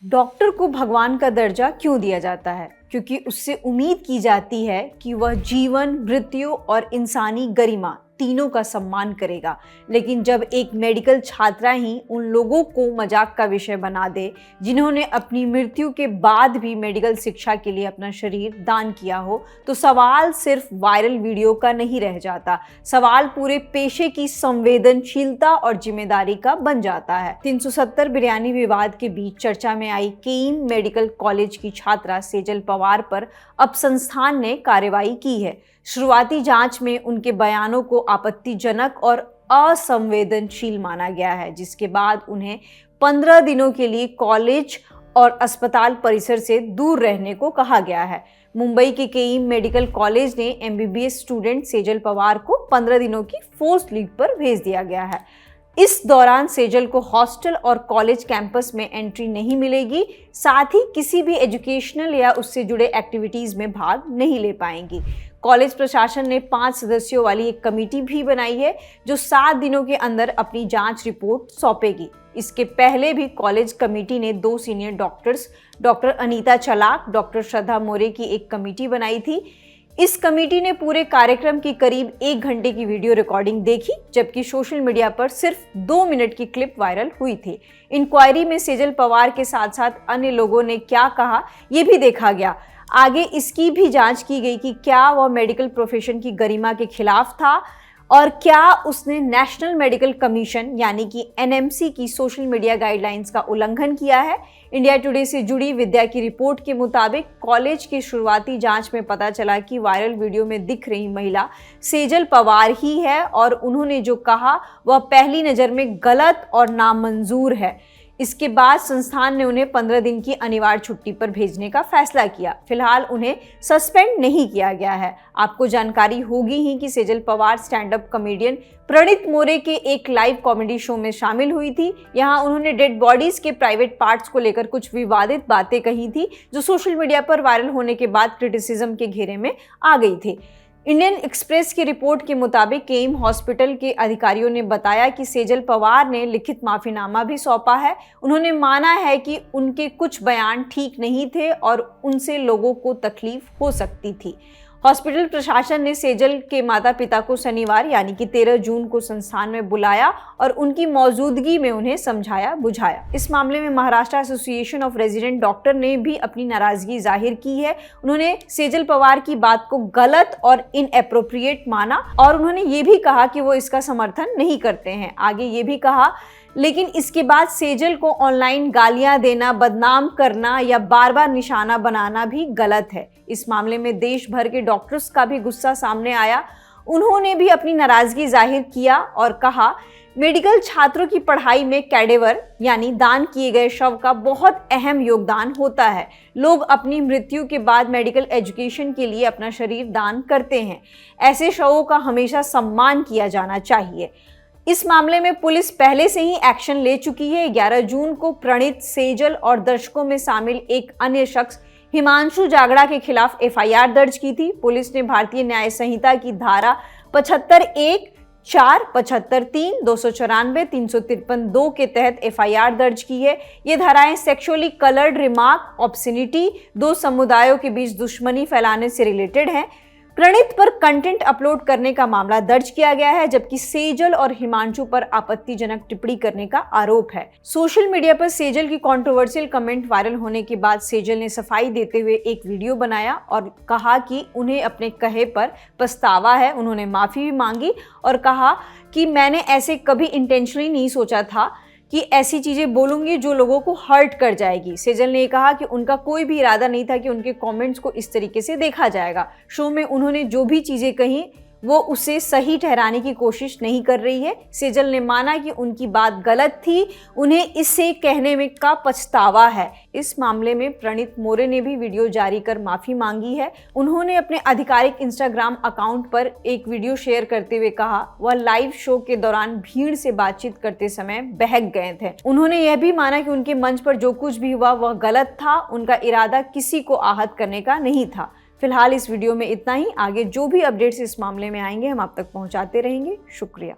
Doctor को भगवान का दर्जा क्यों दिया जाता है? क्योंकि उससे उम्मीद की जाती है कि वह जीवन, मृत्यु और इंसानी गरिमा तीनों का सम्मान करेगा। लेकिन जब एक मेडिकल छात्रा ही उन लोगों को मजाक का विषय बना दे जिन्होंने अपनी मृत्यु के बाद भी मेडिकल शिक्षा के लिए अपना शरीर दान किया हो, तो सवाल सिर्फ वायरल वीडियो का नहीं रह जाता। सवाल पूरे पेशे की संवेदनशीलता और जिम्मेदारी का बन जाता है। 370 बिरयानी विवाद के बीच चर्चा में आई केईम मेडिकल कॉलेज की छात्रा सेजल पवार पर अब संस्थान ने कार्रवाई की है। शुरुआती जांच में उनके बयानों को आपत्तिजनक और असंवेदनशील माना गया है, जिसके बाद उन्हें 15 दिनों के लिए कॉलेज और अस्पताल परिसर से दूर रहने को कहा गया है। मुंबई के केईम मेडिकल कॉलेज ने MBBS स्टूडेंट सेजल पवार को 15 दिनों की फोर्स लीव पर भेज दिया गया है। इस दौरान सेजल को हॉस्टल और कॉलेज कैंपस में एंट्री नहीं मिलेगी, साथ ही किसी भी एजुकेशनल या उससे जुड़े एक्टिविटीज में भाग नहीं ले पाएंगी। कॉलेज प्रशासन ने 5 सदस्यों वाली एक कमेटी भी बनाई है जो 7 दिनों के अंदर अपनी जांच रिपोर्ट सौंपेगी। इसके पहले भी कॉलेज कमेटी ने 2 सीनियर डॉक्टर्स, डॉक्टर अनीता चलाक, डॉक्टर श्रद्धा मोरे की एक कमेटी बनाई थी। इस कमेटी ने पूरे कार्यक्रम की करीब 1 घंटे की वीडियो रिकॉर्डिंग देखी, जबकि सोशल मीडिया पर सिर्फ 2 मिनट की क्लिप वायरल हुई थी। इंक्वायरी में सेजल पवार के साथ साथ अन्य लोगों ने क्या कहा, ये भी देखा गया। आगे इसकी भी जांच की गई कि क्या वह मेडिकल प्रोफेशन की गरिमा के खिलाफ था और क्या उसने नेशनल मेडिकल कमीशन यानी कि NMC की सोशल मीडिया गाइडलाइंस का उल्लंघन किया है। इंडिया टुडे से जुड़ी विद्या की रिपोर्ट के मुताबिक कॉलेज की शुरुआती जांच में पता चला कि वायरल वीडियो में दिख रही महिला सेजल पवार ही है और उन्होंने जो कहा वह पहली नज़र में गलत और नामंजूर है। इसके बाद संस्थान ने उन्हें 15 दिन की अनिवार्य छुट्टी पर भेजने का फैसला किया। फिलहाल उन्हें सस्पेंड नहीं किया गया है। आपको जानकारी होगी ही कि Sejal Pawar stand up comedian Praneet More के एक लाइव कॉमेडी शो में शामिल हुई थी। यहां उन्होंने डेड बॉडीज के प्राइवेट पार्ट्स को लेकर कुछ विवादित बातें कही थी, जो सोशल मीडिया पर वायरल होने के बाद क्रिटिसिज्म के घेरे में आ गई थी। इंडियन एक्सप्रेस की रिपोर्ट के मुताबिक केईम हॉस्पिटल के अधिकारियों ने बताया कि सेजल पवार ने लिखित माफीनामा भी सौंपा है। उन्होंने माना है कि उनके कुछ बयान ठीक नहीं थे और उनसे लोगों को तकलीफ हो सकती थी। हॉस्पिटल प्रशासन ने सेजल के माता पिता को शनिवार यानी कि 13 जून को संस्थान में बुलाया और उनकी मौजूदगी में उन्हें समझाया बुझाया। इस मामले में Maharashtra association of resident doctor ने भी अपनी नाराजगी जाहिर की है। उन्होंने सेजल पवार की बात को गलत और इनएप्रोप्रिएट माना और उन्होंने ये भी कहा कि वो इसका समर्थन नहीं करते हैं। आगे ये भी कहा, लेकिन इसके बाद सेजल को ऑनलाइन गालियां देना, बदनाम करना या बार बार निशाना बनाना भी गलत है। इस मामले में देश भर के डॉक्टर्स का भी गुस्सा सामने आया। उन्होंने भी अपनी नाराजगी जाहिर किया और कहा, मेडिकल छात्रों की पढ़ाई में कैडेवर यानी दान किए गए शव का बहुत अहम योगदान होता है। लोग अपनी मृत्यु के बाद मेडिकल एजुकेशन के लिए अपना शरीर दान करते हैं। ऐसे शवों का हमेशा सम्मान किया जाना चाहिए। इस मामले में पुलिस पहले से ही एक्शन ले चुकी है। 11 जून को प्रणीत, सेजल और दर्शकों में शामिल एक अन्य शख्स हिमांशु जागड़ा के खिलाफ FIR दर्ज की थी। पुलिस ने भारतीय न्याय संहिता की धारा 75(1), 4, 75(3), 294, 353(2) के तहत FIR दर्ज की है। ये धाराएं सेक्सुअली कलर्ड रिमार्क, ऑब्ससिनिटी, 2 समुदायों के बीच दुश्मनी फैलाने से रिलेटेड है। प्रणीत पर कंटेंट अपलोड करने का मामला दर्ज किया गया है, जबकि सेजल और हिमांशु पर आपत्तिजनक टिप्पणी करने का आरोप है। सोशल मीडिया पर सेजल की कंट्रोवर्शियल कमेंट वायरल होने के बाद सेजल ने सफाई देते हुए एक वीडियो बनाया और कहा कि उन्हें अपने कहे पर पछतावा है। उन्होंने माफी भी मांगी और कहा कि मैंने ऐसे कभी इंटेंशनली नहीं सोचा था कि ऐसी चीज़ें बोलूंगी जो लोगों को हर्ट कर जाएगी। सेजल ने कहा कि उनका कोई भी इरादा नहीं था कि उनके कमेंट्स को इस तरीके से देखा जाएगा। शो में उन्होंने जो भी चीज़ें कही वो उसे सही ठहराने की कोशिश नहीं कर रही है। सेजल ने माना कि उनकी बात गलत थी, उन्हें इसे कहने में का पछतावा है। इस मामले में प्रणीत मोरे ने भी वीडियो जारी कर माफ़ी मांगी है। उन्होंने अपने आधिकारिक इंस्टाग्राम अकाउंट पर एक वीडियो शेयर करते हुए कहा वह लाइव शो के दौरान भीड़ से बातचीत करते समय बहक गए थे। उन्होंने यह भी माना कि उनके मंच पर जो कुछ भी हुआ वह गलत था, उनका इरादा किसी को आहत करने का नहीं था। फिलहाल इस वीडियो में इतना ही। आगे जो भी अपडेट्स इस मामले में आएंगे हम आप तक पहुंचाते रहेंगे। शुक्रिया।